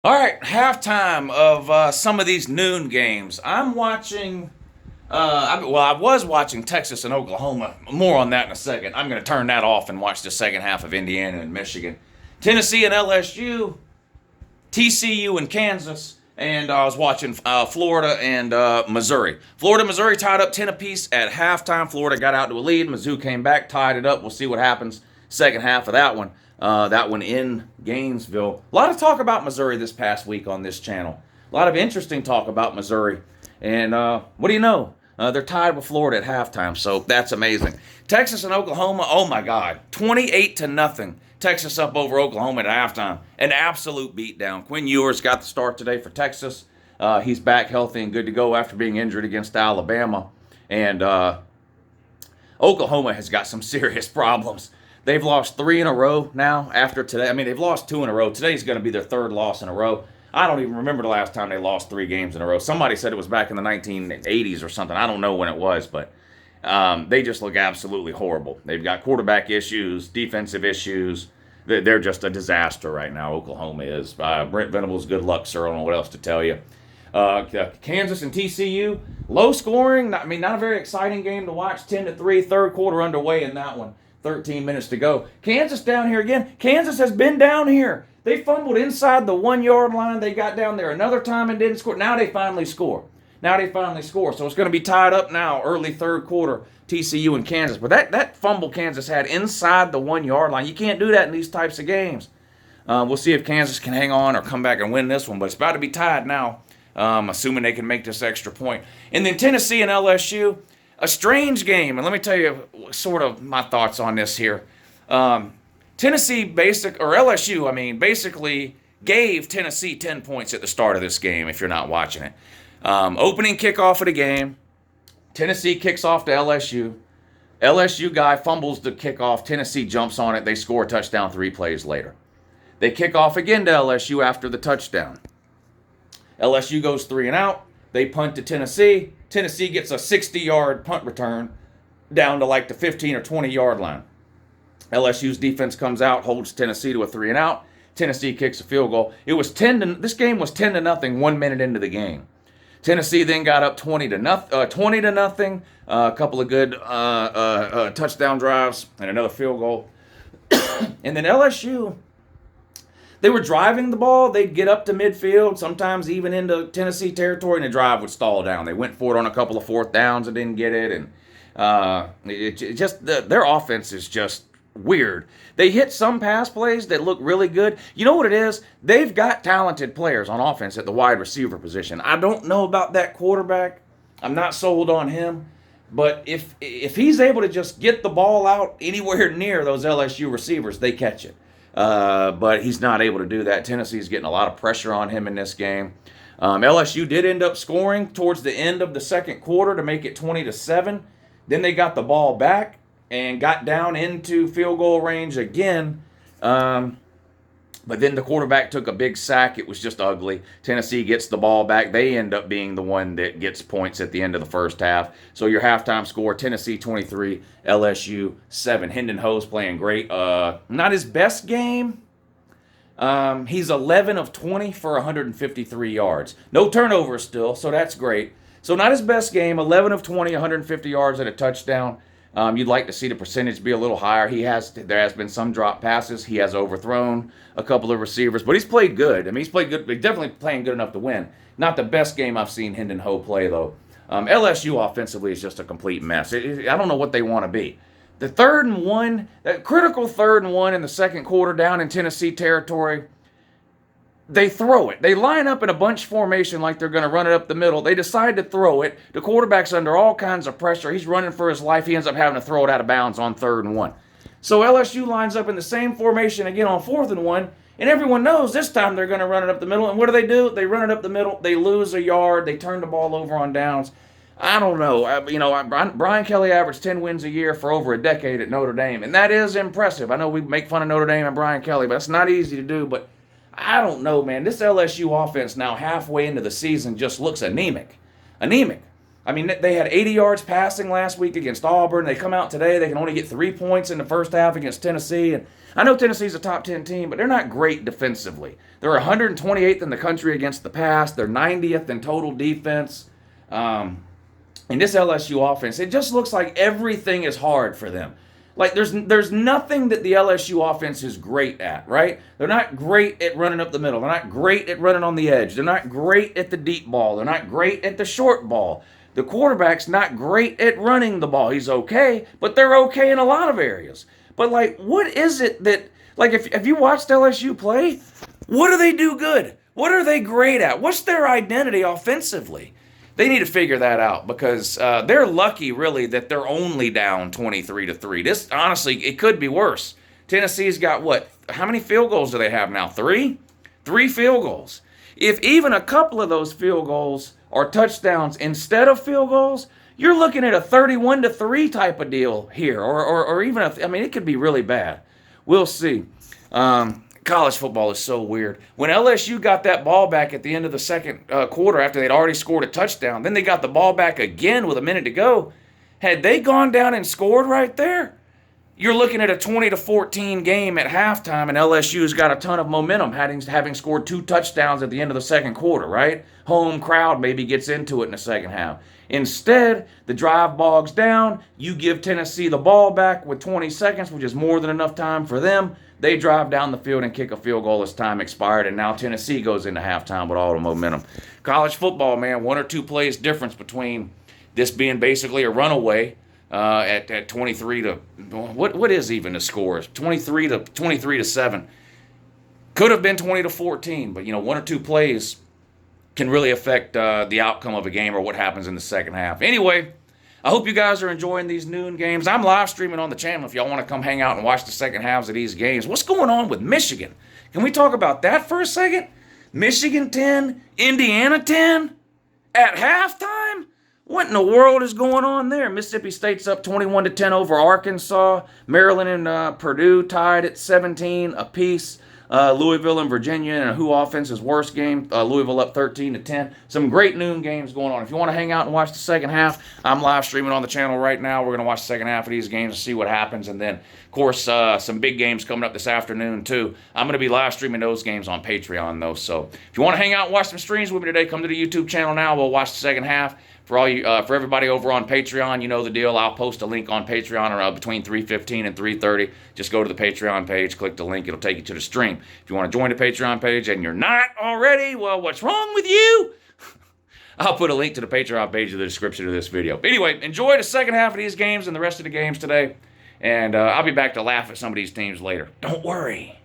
All right, halftime of some of these noon games. I'm watching. I was watching Texas and Oklahoma. More on that in a second. I'm going to turn that off and watch the second half of Indiana and Michigan, Tennessee and LSU, TCU and Kansas, and I was watching Florida and Missouri. Florida, Missouri tied up 10 apiece at halftime. Florida got out to a lead. Mizzou came back, tied it up. We'll see what happens second half of that one. That one in Gainesville. A lot of talk about Missouri this past week on this channel. A lot of interesting talk about Missouri. And what do you know? They're tied with Florida at halftime, so that's amazing. Texas and Oklahoma, oh my God, 28 to nothing. Texas up over Oklahoma at halftime. An absolute beatdown. Quinn Ewers got the start today for Texas. He's back healthy and good to go after being injured against Alabama. And Oklahoma has got some serious problems. They've lost 3 in a row now after today. I mean, they've lost 2 in a row. Today's going to be their 3rd loss in a row. I don't even remember the last time they lost 3 games in a row. Somebody said it was back in the 1980s or something. I don't know when it was, but they just look absolutely horrible. They've got quarterback issues, defensive issues. They're just a disaster right now. Oklahoma is. Brent Venables, good luck, sir. I don't know what else to tell you. Kansas and TCU, low scoring. Not a very exciting game to watch. 10-3, third quarter underway in that one. 13 minutes to go. Kansas down here again. Kansas has been down here. They fumbled inside the 1-yard line. They got down there another time and didn't score. Now they finally score. So it's going to be tied up now, early third quarter, TCU and Kansas. But that fumble Kansas had inside the 1-yard line, you can't do that in these types of games. We'll see if Kansas can hang on or come back and win this one. But it's about to be tied now, assuming they can make this extra point. And then Tennessee and LSU, a strange game. And let me tell you sort of my thoughts on this here. Tennessee basically gave Tennessee 10 points at the start of this game if you're not watching it. Opening kickoff of the game, Tennessee kicks off to LSU. LSU guy fumbles the kickoff. Tennessee jumps on it. They score a touchdown 3 plays later. They kick off again to LSU after the touchdown. LSU goes 3 and out. They punt to Tennessee. Tennessee gets a 60-yard punt return down to like the 15 or 20-yard line. LSU's defense comes out, holds Tennessee to a 3 and out. Tennessee kicks a field goal. This game was 10 to nothing 1 minute into the game. Tennessee then got up 20 to nothing. A couple of good touchdown drives and another field goal. And then LSU, they were driving the ball. They'd get up to midfield, sometimes even into Tennessee territory, and the drive would stall down. They went for it on a couple of fourth downs and didn't get it. And their offense is just weird. They hit some pass plays that look really good. You know what it is? They've got talented players on offense at the wide receiver position. I don't know about that quarterback. I'm not sold on him. But if he's able to just get the ball out anywhere near those LSU receivers, they catch it. But he's not able to do that. Tennessee's getting a lot of pressure on him in this game. LSU did end up scoring towards the end of the second quarter to make it 20-7. Then they got the ball back and got down into field goal range again. But then the quarterback took a big sack. It was just ugly. Tennessee gets the ball back. They end up being the one that gets points at the end of the first half. So your halftime score, Tennessee 23, LSU 7. Hendon Ho's playing great. Not his best game. He's 11 of 20 for 153 yards. No turnovers still, so that's great. So not his best game, 11 of 20, 150 yards and a touchdown. You'd like to see the percentage be a little higher. There has been some drop passes. He has overthrown a couple of receivers, but he's played good. I mean, he's played good. He's definitely playing good enough to win. Not the best game I've seen Hendon Ho play, though. LSU offensively is just a complete mess. I don't know what they want to be. The 3rd and 1, that critical 3rd and 1 in the second quarter down in Tennessee territory, they throw it. They line up in a bunch formation like they're going to run it up the middle. They decide to throw it. The quarterback's under all kinds of pressure. He's running for his life. He ends up having to throw it out of bounds on 3rd and 1. So LSU lines up in the same formation again on 4th and 1, and everyone knows this time they're going to run it up the middle. And what do? They run it up the middle. They lose a yard. They turn the ball over on downs. I don't know. Brian Kelly averaged 10 wins a year for over a decade at Notre Dame, and that is impressive. I know we make fun of Notre Dame and Brian Kelly, but it's not easy to do. But I don't know, man. This LSU offense now halfway into the season just looks anemic. I mean, they had 80 yards passing last week against Auburn. They come out today. They can only get 3 points in the first half against Tennessee. And I know Tennessee's a top 10 team, but they're not great defensively. They're 128th in the country against the pass. They're 90th in total defense. In this LSU offense, it just looks like everything is hard for them. Like there's nothing that the LSU offense is great at, right? They're not great at running up the middle. They're not great at running on the edge. They're not great at the deep ball. They're not great at the short ball. The quarterback's not great at running the ball. He's okay, but they're okay in a lot of areas. But like, what is it that, like, if you watched LSU play, what do they do good? What are they great at? What's their identity offensively? They need to figure that out because they're lucky, really, that they're only down 23-3. This, honestly, it could be worse. Tennessee's got what? How many field goals do they have now? 3? 3 field goals. If even a couple of those field goals are touchdowns instead of field goals, you're looking at a 31-3 type of deal here, or even I mean, it could be really bad. We'll see. College football is so weird. When LSU got that ball back at the end of the second quarter after they'd already scored a touchdown, then they got the ball back again with a minute to go. Had they gone down and scored right there, you're looking at a 20-14 game at halftime, and LSU's got a ton of momentum, having scored 2 touchdowns at the end of the second quarter, right? Home crowd maybe gets into it in the second half. Instead, the drive bogs down. You give Tennessee the ball back with 20 seconds, which is more than enough time for them. They drive down the field and kick a field goal as time expired, and now Tennessee goes into halftime with all the momentum. College football, man, 1 or 2 plays difference between this being basically a runaway at 23 to what is even the score? 23 to 7. Could have been 20 to 14, but 1 or 2 plays can really affect the outcome of a game or what happens in the second half. Anyway, I hope you guys are enjoying these noon games. I'm live streaming on the channel if y'all want to come hang out and watch the second halves of these games. What's going on with Michigan? Can we talk about that for a second? Michigan 10, Indiana 10 at halftime? What in the world is going on there? Mississippi State's up 21-10 over Arkansas. Maryland and Purdue tied at 17 apiece. Louisville and Virginia in a who offense's worst game. Louisville up 13-10. Some great noon games going on. If you want to hang out and watch the second half, I'm live streaming on the channel right now. We're going to watch the second half of these games and see what happens. And then, of course, some big games coming up this afternoon, too. I'm going to be live streaming those games on Patreon, though. So if you want to hang out and watch some streams with me today, come to the YouTube channel now. We'll watch the second half. For everybody over on Patreon, you know the deal. I'll post a link on Patreon around between 3:15 and 3:30. Just go to the Patreon page, click the link. It'll take you to the stream. If you want to join the Patreon page and you're not already, well, what's wrong with you? I'll put a link to the Patreon page in the description of this video. But anyway, enjoy the second half of these games and the rest of the games today. And I'll be back to laugh at some of these teams later. Don't worry.